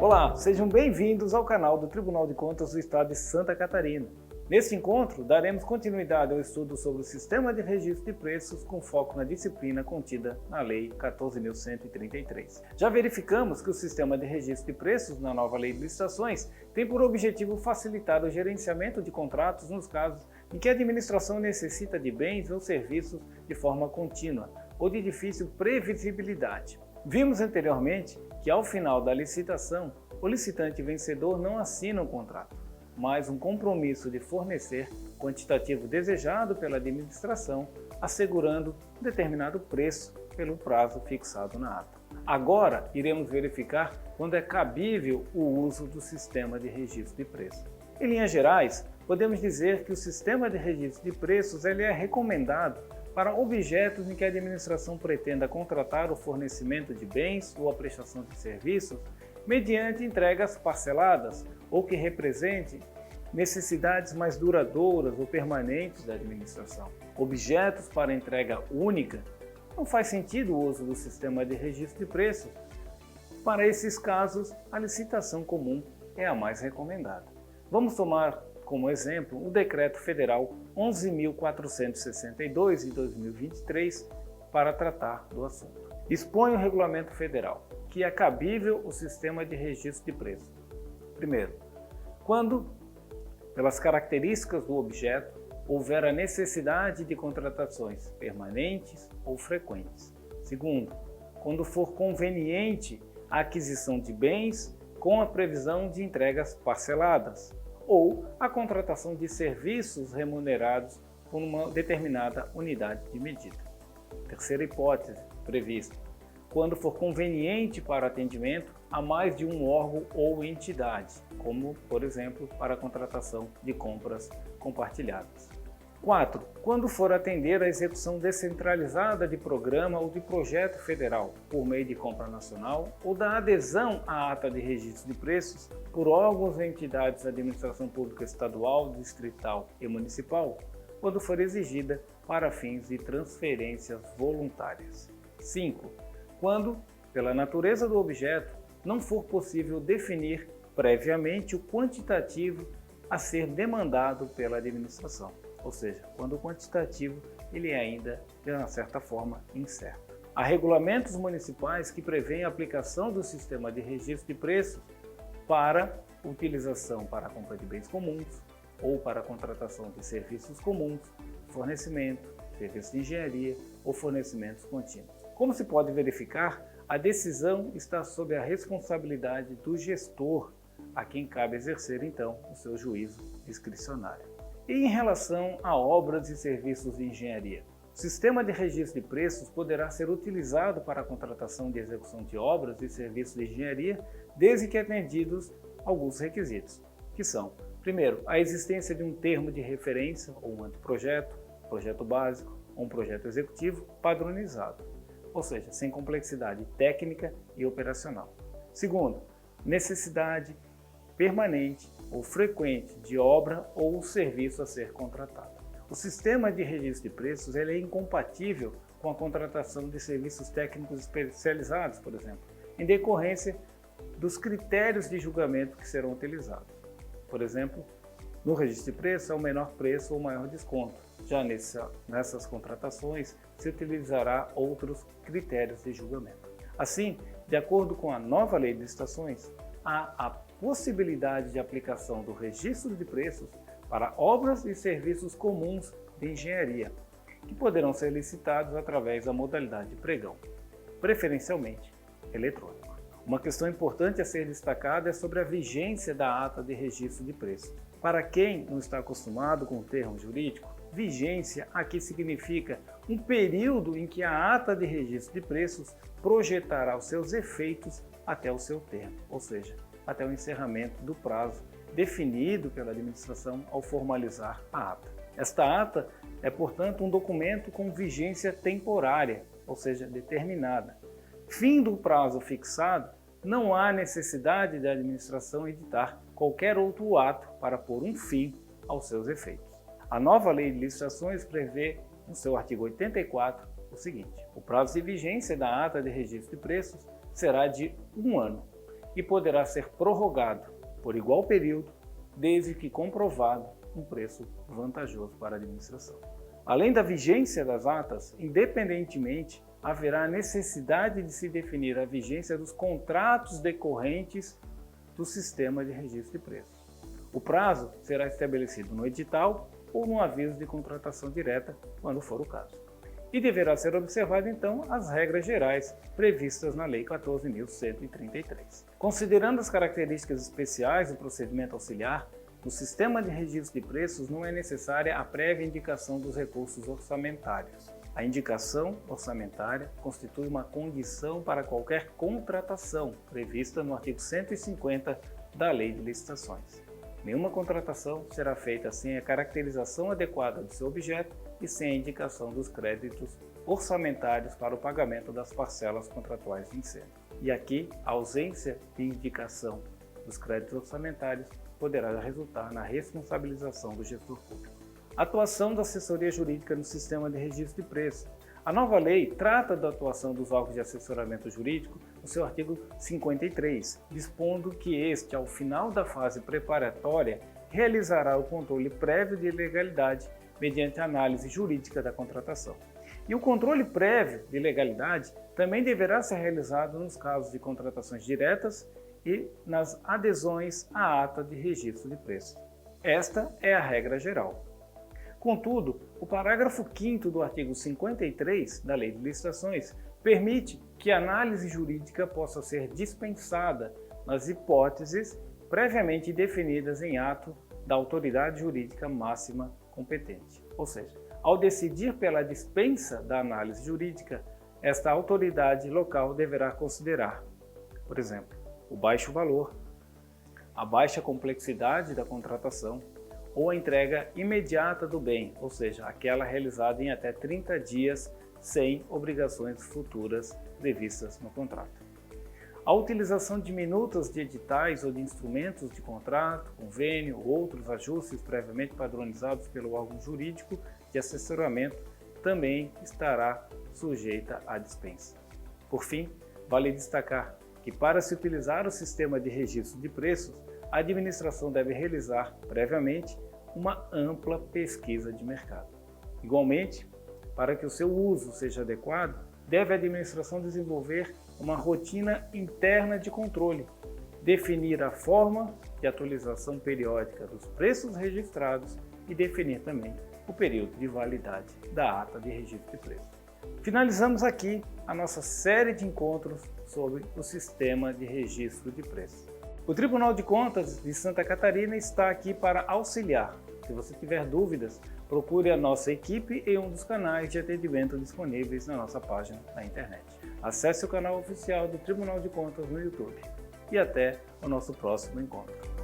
Olá, sejam bem-vindos ao canal do Tribunal de Contas do Estado de Santa Catarina. Neste encontro, daremos continuidade ao estudo sobre o Sistema de Registro de Preços com foco na disciplina contida na Lei 14.133. Já verificamos que o Sistema de Registro de Preços na nova Lei de Licitações tem por objetivo facilitar o gerenciamento de contratos nos casos em que a administração necessita de bens ou serviços de forma contínua ou de difícil previsibilidade. Vimos anteriormente que ao final da licitação, o licitante vencedor não assina um contrato, mas um compromisso de fornecer o quantitativo desejado pela administração, assegurando um determinado preço pelo prazo fixado na ata. Agora, iremos verificar quando é cabível o uso do sistema de registro de preços. Em linhas gerais, podemos dizer que o sistema de registro de preços é recomendado para objetos em que a administração pretenda contratar o fornecimento de bens ou a prestação de serviços mediante entregas parceladas ou que represente necessidades mais duradouras ou permanentes da administração. Objetos para entrega única, não faz sentido o uso do sistema de registro de preços. Para esses casos, a licitação comum é a mais recomendada. Vamos tomar como exemplo o Decreto Federal 11.462 de 2023 para tratar do assunto. Dispõe o Regulamento Federal que é cabível o sistema de registro de preços. Primeiro, quando, pelas características do objeto, houver a necessidade de contratações permanentes ou frequentes. Segundo, quando for conveniente a aquisição de bens com a previsão de entregas parceladas, ou a contratação de serviços remunerados por uma determinada unidade de medida. Terceira hipótese prevista, quando for conveniente para atendimento a mais de um órgão ou entidade, como, por exemplo, para a contratação de compras compartilhadas. 4. Quando for atender à execução descentralizada de programa ou de projeto federal por meio de compra nacional ou da adesão à ata de registro de preços por órgãos e entidades da administração pública estadual, distrital e municipal, quando for exigida para fins de transferências voluntárias. 5. Quando, pela natureza do objeto, não for possível definir previamente o quantitativo a ser demandado pela administração. Ou seja, quando o quantitativo ele é ainda, de uma certa forma, incerto. Há regulamentos municipais que prevêem a aplicação do sistema de registro de preços para utilização para a compra de bens comuns ou para a contratação de serviços comuns, fornecimento, serviços de engenharia ou fornecimentos contínuos. Como se pode verificar, a decisão está sob a responsabilidade do gestor, a quem cabe exercer, então, o seu juízo discricionário. E em relação a obras e serviços de engenharia, o sistema de registro de preços poderá ser utilizado para a contratação de execução de obras e serviços de engenharia, desde que atendidos alguns requisitos, que são, primeiro, a existência de um termo de referência ou um anteprojeto, projeto básico ou um projeto executivo padronizado, ou seja, sem complexidade técnica e operacional. Segundo, necessidade permanente ou frequente de obra ou serviço a ser contratado. O sistema de registro de preços é incompatível com a contratação de serviços técnicos especializados, por exemplo, em decorrência dos critérios de julgamento que serão utilizados. Por exemplo, no registro de preços é o menor preço ou maior desconto. Já nessas contratações se utilizará outros critérios de julgamento. Assim, de acordo com a nova Lei de Licitações, há a possibilidade de aplicação do registro de preços para obras e serviços comuns de engenharia, que poderão ser licitados através da modalidade de pregão, preferencialmente eletrônico. Uma questão importante a ser destacada é sobre a vigência da ata de registro de preços. Para quem não está acostumado com o termo jurídico, vigência aqui significa um período em que a ata de registro de preços projetará os seus efeitos até o seu termo, ou seja, até o encerramento do prazo definido pela administração ao formalizar a ata. Esta ata é, portanto, um documento com vigência temporária, ou seja, determinada. Fim do prazo fixado, não há necessidade da administração editar qualquer outro ato para pôr um fim aos seus efeitos. A nova Lei de Licitações prevê, no seu artigo 84, o o seguinte: o prazo de vigência da ata de registro de preços será de 1 ano e poderá ser prorrogado por igual período, desde que comprovado um preço vantajoso para a administração. Além da vigência das atas, independentemente, haverá a necessidade de se definir a vigência dos contratos decorrentes do sistema de registro de preços. O prazo será estabelecido no edital ou no aviso de contratação direta, quando for o caso. E deverá ser observado, então, as regras gerais previstas na Lei 14.133. Considerando as características especiais do procedimento auxiliar, no sistema de registro de preços não é necessária a prévia indicação dos recursos orçamentários. A indicação orçamentária constitui uma condição para qualquer contratação prevista no artigo 150 da Lei de Licitações. Nenhuma contratação será feita sem a caracterização adequada do seu objeto e sem a indicação dos créditos orçamentários para o pagamento das parcelas contratuais de incêndio. E aqui, a ausência de indicação dos créditos orçamentários poderá resultar na responsabilização do gestor público. Atuação da assessoria jurídica no sistema de registro de preços. A nova lei trata da atuação dos órgãos de assessoramento jurídico no seu artigo 53, dispondo que este, ao final da fase preparatória, realizará o controle prévio de legalidade mediante análise jurídica da contratação. E o controle prévio de legalidade também deverá ser realizado nos casos de contratações diretas e nas adesões à ata de registro de preços. Esta é a regra geral. Contudo, o parágrafo 5º do artigo 53 da Lei de Licitações permite que a análise jurídica possa ser dispensada nas hipóteses previamente definidas em ato da autoridade jurídica máxima competente. Ou seja, ao decidir pela dispensa da análise jurídica, esta autoridade local deverá considerar, por exemplo, o baixo valor, a baixa complexidade da contratação ou a entrega imediata do bem, ou seja, aquela realizada em até 30 dias sem obrigações futuras previstas no contrato. A utilização de minutas de editais ou de instrumentos de contrato, convênio ou outros ajustes previamente padronizados pelo órgão jurídico de assessoramento também estará sujeita à dispensa. Por fim, vale destacar que para se utilizar o sistema de registro de preços, a administração deve realizar previamente uma ampla pesquisa de mercado. Igualmente, para que o seu uso seja adequado, deve a administração desenvolver uma rotina interna de controle, definir a forma de atualização periódica dos preços registrados e definir também o período de validade da ata de registro de preços. Finalizamos aqui a nossa série de encontros sobre o sistema de registro de preços. O Tribunal de Contas de Santa Catarina está aqui para auxiliar. Se você tiver dúvidas, procure a nossa equipe em um dos canais de atendimento disponíveis na nossa página na internet. Acesse o canal oficial do Tribunal de Contas no YouTube. E até o nosso próximo encontro.